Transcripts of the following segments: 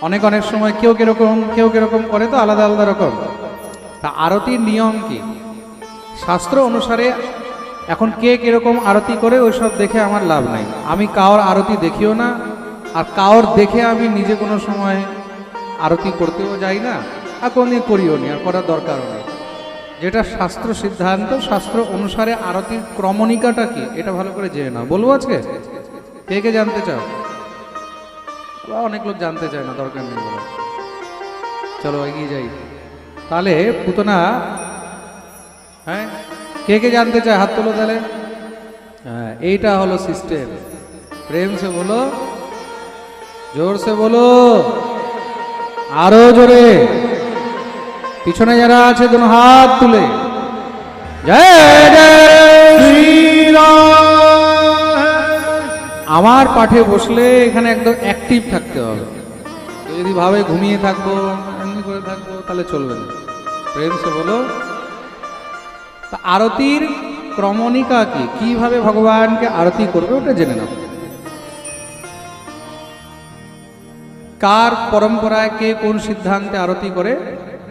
অনেক অনেক সময় কেউ কিরকম করে, তো আলাদা আলাদা রকম। তা আরতির নিয়ম কি? শাস্ত্র অনুসারে এখন কে কিরকম আরতি করে ওইসব দেখে আমার লাভ নাই। আমি কারোর আরতি দেখিও না, আর কারোর দেখে আমি নিজে কোনো সময় আরতি করতেও যাই না, আর কোনদিন করিও নি, আর করার দরকারও নেই। যেটা শাস্ত্র সিদ্ধান্ত, শাস্ত্র অনুসারে আরতির ক্রমণিকাটা কি এটা ভালো করে জেনে নাও। বলবো আজকে? কে কে জানতে চাও? অনেক লোক জানতে চায় না, দরকার নেই বলো। চলো এগিয়ে যাই তাহলে। পুতনা, হ্যাঁ, কে কে জানতে চায় হাত তোলো তাহলে। হ্যাঁ, এইটা হলো সিস্টেম। প্রেম সে বলো, জোর সে বলো, আরো জোরে। পিছনে যারা আছে দুনো হাত তুলে জয় জয় শ্রীরাম। আমার পাঠে বসলে এখানে একদম অ্যাক্টিভ থাকতে হবে। যদি ভাবে ঘুমিয়ে থাকবো, এমনি করে থাকবো, তাহলে চলবে না। প্রেম সে বলো। তা আরতির ক্রমণিকা কি, কিভাবে ভগবানকে আরতি করবে ওটা জেনে নাও। কার পরম্পরায় কে কোন সিদ্ধান্তে আরতি করে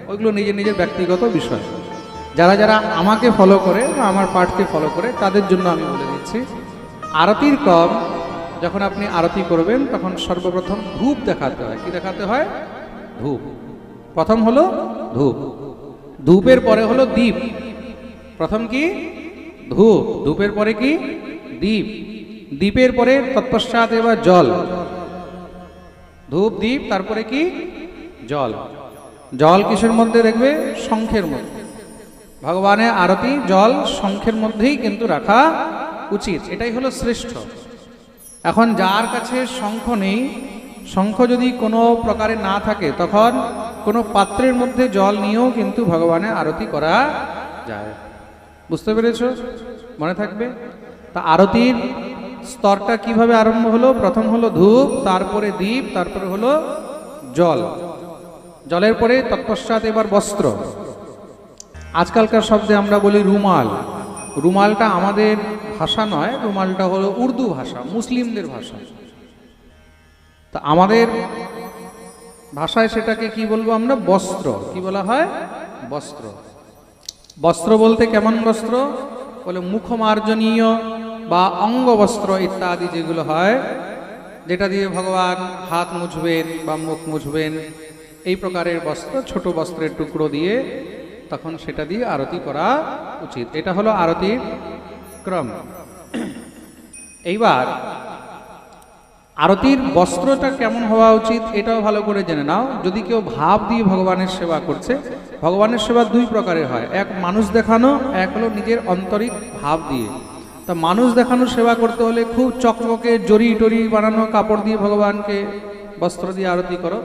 ওইগুলো নিজের নিজের ব্যক্তিগত বিষয়। যারা যারা আমাকে ফলো করে বা আমার পাঠকে ফলো করে তাদের জন্য আমি বলে দিচ্ছি। আরতির ক্রম, যখন আপনি আরতি করবেন তখন সর্বপ্রথম ধূপ দেখাতে হয়। কি দেখাতে হয়? ধূপ। প্রথম হলো ধূপ, ধূপের পরে হলো দীপ। প্রথম কি? ধূপ, ধূপের পরে কি? দীপ, দীপের পরে তৎপশ্চাৎ এবার জল। ধূপ, দীপ, তারপরে কি? জল। জল কিসের মধ্যে দেখবে? শঙ্খের মধ্যে। ভগবানের আরতি জল শঙ্খের মধ্যেই কিন্তু রাখা উচিত, এটাই হলো শ্রেষ্ঠ। এখন যার কাছে শঙ্খ নেই, শঙ্খ যদি কোনো প্রকারে না থাকে, তখন কোনো পাত্রের মধ্যে জল নিয়েও কিন্তু ভগবানের আরতি করা যায়। বুঝতে পেরেছ? মনে থাকবে। তা আরতির স্তরটা কিভাবে আরম্ভ হলো? প্রথম হলো ধূপ, তারপরে দীপ, তারপরে হলো জল। জলের পরে তৎপশ্চাৎ এবার বস্ত্র। আজকালকার শব্দে আমরা বলি রুমাল। রুমালটা আমাদের ভাষা নয়, রুমালটা হলো উর্দু ভাষা, মুসলিমদের ভাষা। তা আমাদের ভাষায় সেটাকে কি বলবো আমরা? বস্ত্র। কি বলা হয়? বস্ত্র। বস্ত্র বলতে কেমন বস্ত্র? বলে মুখমার্জনীয় বা অঙ্গবস্ত্র ইত্যাদি যেগুলো হয়, যেটা দিয়ে ভগবান হাত মুছবেন বা মুখ মুছবেন, এই প্রকারের বস্ত্র, ছোট বস্ত্রের টুকরো দিয়ে তখন সেটা দিয়ে আরতি করা উচিত। এটা হলো আরতির ক্রম। এইবার আরতির বস্ত্রটা কেমন হওয়া উচিত এটাও ভালো করে জেনে নাও। যদি কেউ ভাব দিয়ে ভগবানের সেবা করছে, ভগবানের সেবা দুই প্রকারের হয়, এক মানুষ দেখানো, এক হলো নিজের আন্তরিক ভাব দিয়ে। তা মানুষ দেখানো সেবা করতে হলে খুব চকচকে জড়ি টরি বানানো কাপড় দিয়ে ভগবানকে বস্ত্র দিয়ে আরতি করো।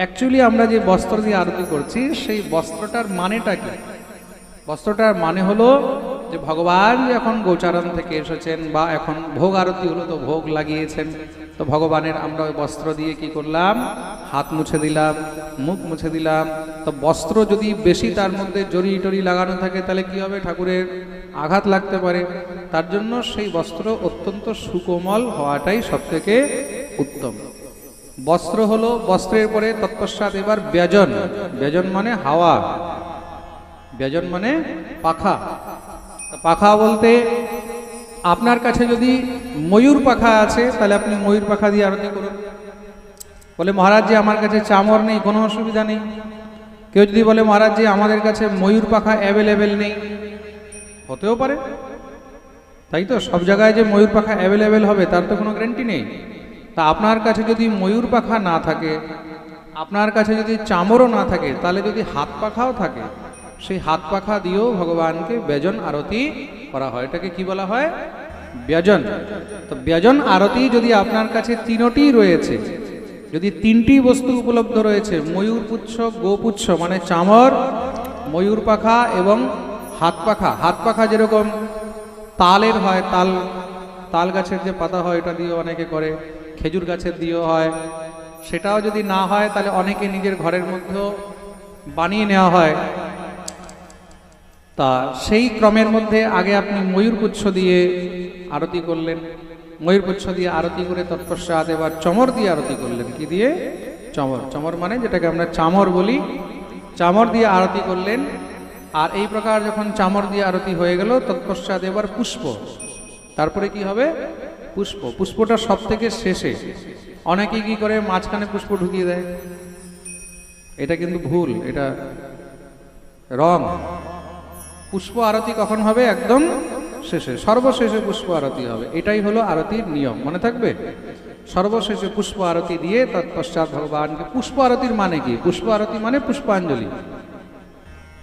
অ্যাকচুয়ালি আমরা যে বস্ত্র দিয়ে আরতি করছি সেই বস্ত্রটার মানেটা কি? বস্ত্রটার মানে হলো যে ভগবান যখন গোচারণ থেকে এসেছেন বা এখন ভোগ আরতি হলো, তো ভোগ লাগিয়েছেন, তো ভগবানের আমরা ওই বস্ত্র দিয়ে কি করলাম? হাত মুছে দিলাম, মুখ মুছে দিলাম। তো বস্ত্র যদি বেশি তার মধ্যে জড়ি টরি লাগানো থাকে তাহলে কি হবে? ঠাকুরের আঘাত লাগতে পারে। তার জন্য সেই বস্ত্র অত্যন্ত সুকোমল হওয়াটাই সবথেকে উত্তম। বস্ত্র হলো, বস্ত্রের পরে তৎপশ্চাৎ এবার ব্যজন। ব্যজন মানে হাওয়া, ব্যজন মানে পাখা। পাখা বলতে আপনার কাছে যদি ময়ূর পাখা আছে তাহলে আপনি ময়ূর পাখা দিয়ে আরতি করুন। বলে মহারাজ জি আমার কাছে চামর নেই, কোনো অসুবিধা নেই। কেউ যদি বলে মহারাজ জি আমাদের কাছে ময়ূর পাখা অ্যাভেলেবেল নেই, হতেও পারে, তাই তো? সব জায়গায় যে ময়ূর পাখা অ্যাভেলেবেল হবে তার তো কোনো গ্যারান্টি নেই। তা আপনার কাছে যদি ময়ূর পাখা না থাকে, আপনার কাছে যদি চামরও না থাকে, তাহলে যদি হাত পাখাও থাকে, সেই হাত পাখা দিয়েও ভগবানকে ব্যজন আরতি করা হয়। এটাকে কি বলা হয়? ব্যজন। তো ব্যজন আরতি যদি আপনার কাছে তিনটি রয়েছে, যদি তিনটি বস্তু উপলব্ধ রয়েছে, ময়ূর পুচ্ছ, গোপুচ্ছ মানে চামর, ময়ূর পাখা এবং হাত পাখা। হাত পাখা যেরকম তালের হয়, তাল তাল গাছের যে পাতা হয় এটা দিয়েও অনেকে করে, খেজুর গাছের দিয়েও হয়। সেটাও যদি না হয় তাহলে অনেকে নিজের ঘরের মধ্যেও বানিয়ে নেওয়া হয়। তা সেই ক্রমের মধ্যে আগে আপনি ময়ূরপুচ্ছ দিয়ে আরতি করলেন, ময়ূরপুচ্ছ দিয়ে আরতি করে তৎপশ্চাৎ এবার চমর দিয়ে আরতি করলেন। কি দিয়ে? চমর। চমর মানে যেটাকে আমরা চামর বলি, চামর দিয়ে আরতি করলেন। আর এই প্রকার যখন চামর দিয়ে আরতি হয়ে গেল, তৎপশ্চাৎ এবার পুষ্প। তারপরে কি হবে? পুষ্প। পুষ্পটা সব থেকে শেষে। অনেকে কি করে মাঝখানে পুষ্প ঢুকিয়ে দেয়, এটা কিন্তু ভুল, এটা রং। পুষ্প আরতি কখন হবে? একদম শেষে, সর্বশেষে পুষ্প আরতি হবে। এটাই হলো আরতির নিয়ম, মনে থাকবে। সর্বশেষে পুষ্প আরতি দিয়ে তৎপশ্চাৎ ভগবানকে। পুষ্প আরতির মানে কি? পুষ্প আরতি মানে পুষ্পাঞ্জলি।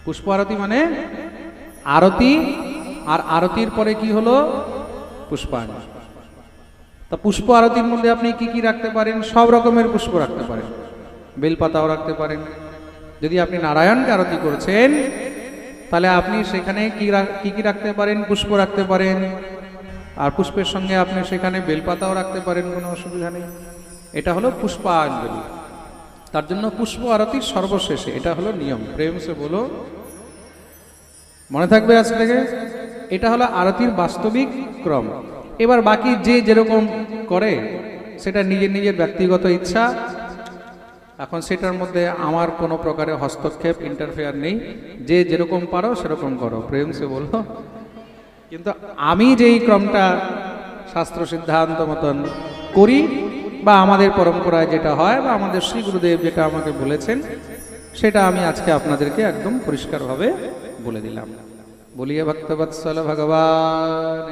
পুষ্প আরতি মানে আরতি, আর আরতির পরে কি হলো? পুষ্পাঞ্জলি। তা পুষ্প আরতির মধ্যে আপনি কি কি রাখতে পারেন? সব রকমের পুষ্প রাখতে পারেন, বেলপাতাও রাখতে পারেন। যদি আপনি নারায়ণকে আরতি করছেন, তাহলে আপনি সেখানে কি কি রাখতে পারেন? পুষ্প রাখতে পারেন। আর পুষ্পের সঙ্গে আপনি সেখানে বেলপাতাও রাখতে পারেন, কোনো অসুবিধা নেই। এটা হলো পুষ্পাঞ্জলি। তার জন্য পুষ্প আরতি সর্বশেষে, এটা হলো নিয়ম। প্রেম সে বলো, মনে থাকবে আজ থেকে। এটা হলো আরতির বাস্তবিক ক্রম। এবার বাকি যে যেরকম করে সেটা নিজের নিজের ব্যক্তিগত ইচ্ছা। এখন সেটার মধ্যে আমার কোনো প্রকারের হস্তক্ষেপ, ইন্টারফেয়ার নেই। যে যেরকম পারো সেরকম করো, প্রেম সে বলো। কিন্তু আমি যেই ক্রমটা শাস্ত্র সিদ্ধান্ত মতন করি, বা আমাদের পরম্পরায় যেটা হয়, বা আমাদের শ্রী গুরুদেব যেটা আমাকে বলেছেন, সেটা আমি আজকে আপনাদেরকে একদম পরিষ্কারভাবে বলে দিলাম। বলিয়ে ভক্তবৎসল ভগবান।